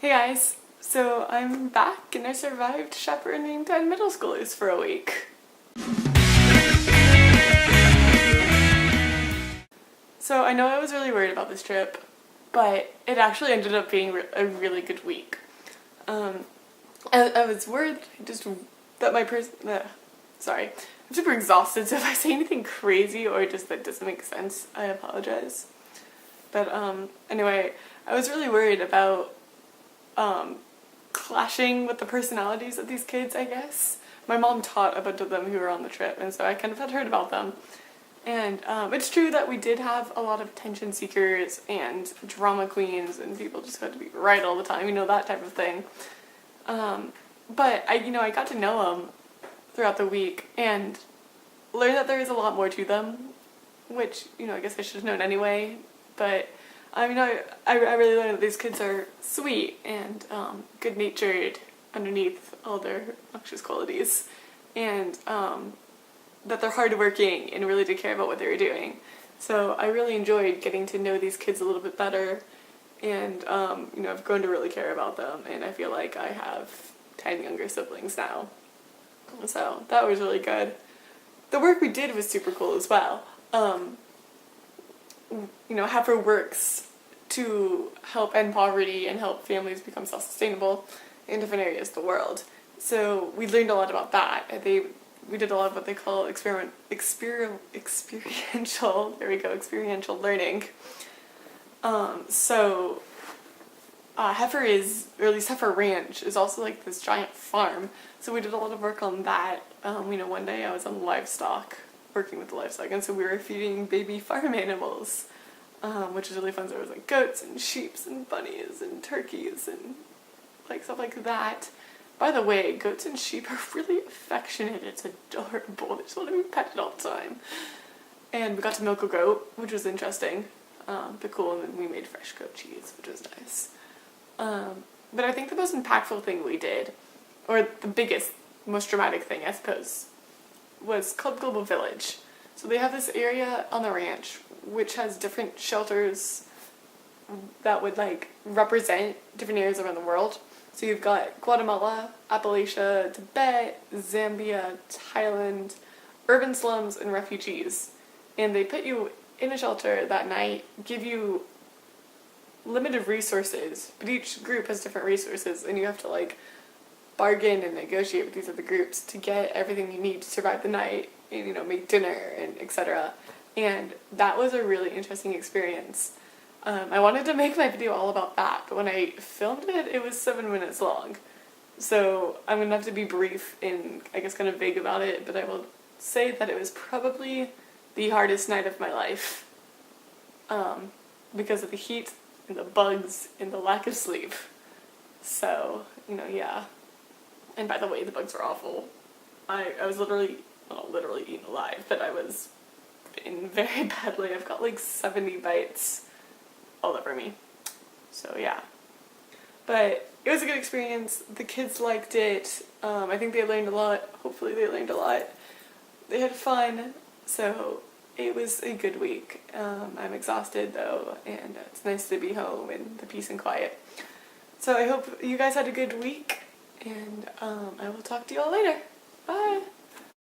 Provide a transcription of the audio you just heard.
Hey guys, so I'm back and I survived chaperoning 10 middle schoolers for a week. So I know I was really worried about this trip, but it actually ended up being a really good week. I was worried just that sorry, I'm super exhausted, so if I say anything crazy or just that doesn't make sense, I apologize. But anyway, I was really worried about clashing with the personalities of these kids, I guess. My mom taught a bunch of them who were on the trip, and so I kind of had heard about them. And it's true that we did have a lot of attention seekers and drama queens and people just had to be right all the time, you know, that type of thing. But I got to know them throughout the week and learned that there is a lot more to them, which, I guess I should have known anyway. But I really learned that these kids are sweet and good-natured underneath all their obnoxious qualities, and that they're hardworking and really do care about what they were doing. So I really enjoyed getting to know these kids a little bit better, and I've grown to really care about them, and I feel like I have 10 younger siblings now. So that was really good. The work we did was super cool as well. Heifer works to help end poverty and help families become self-sustainable in different areas of the world. So we learned a lot about that. We did a lot of what they call experiential learning. Heifer Ranch is also like this giant farm. So we did a lot of work on that. One day I was on livestock, working with the livestock, and so we were feeding baby farm animals, which is really fun. So there was like goats and sheep and bunnies and turkeys and like stuff like that. By the way, goats and sheep are really affectionate. It's adorable. They just want to be petted all the time. And we got to milk a goat, which was interesting, but cool. And then we made fresh goat cheese, which was nice. But I think the most impactful thing we did, or the biggest, most dramatic thing, I suppose, was called Global Village. So they have this area on the ranch which has different shelters that would like represent different areas around the world. So you've got Guatemala, Appalachia, Tibet, Zambia, Thailand, urban slums, and refugees. And they put you in a shelter that night, give you limited resources, but each group has different resources, and you have to like bargain and negotiate with these other groups to get everything you need to survive the night and, make dinner and etc. And that was a really interesting experience. I wanted to make my video all about that, but when I filmed it, it was 7 minutes long. So I'm going to have to be brief and I guess kind of vague about it, but I will say that it was probably the hardest night of my life, because of the heat and the bugs and the lack of sleep. So, yeah. And by the way, the bugs were awful. I was not literally eaten alive, but I was in very badly. I've got like 70 bites all over me. So yeah. But it was a good experience. The kids liked it. I think they learned a lot. Hopefully they learned a lot. They had fun. So it was a good week. I'm exhausted though, and it's nice to be home in the peace and quiet. So I hope you guys had a good week, and I will talk to you all later. Bye!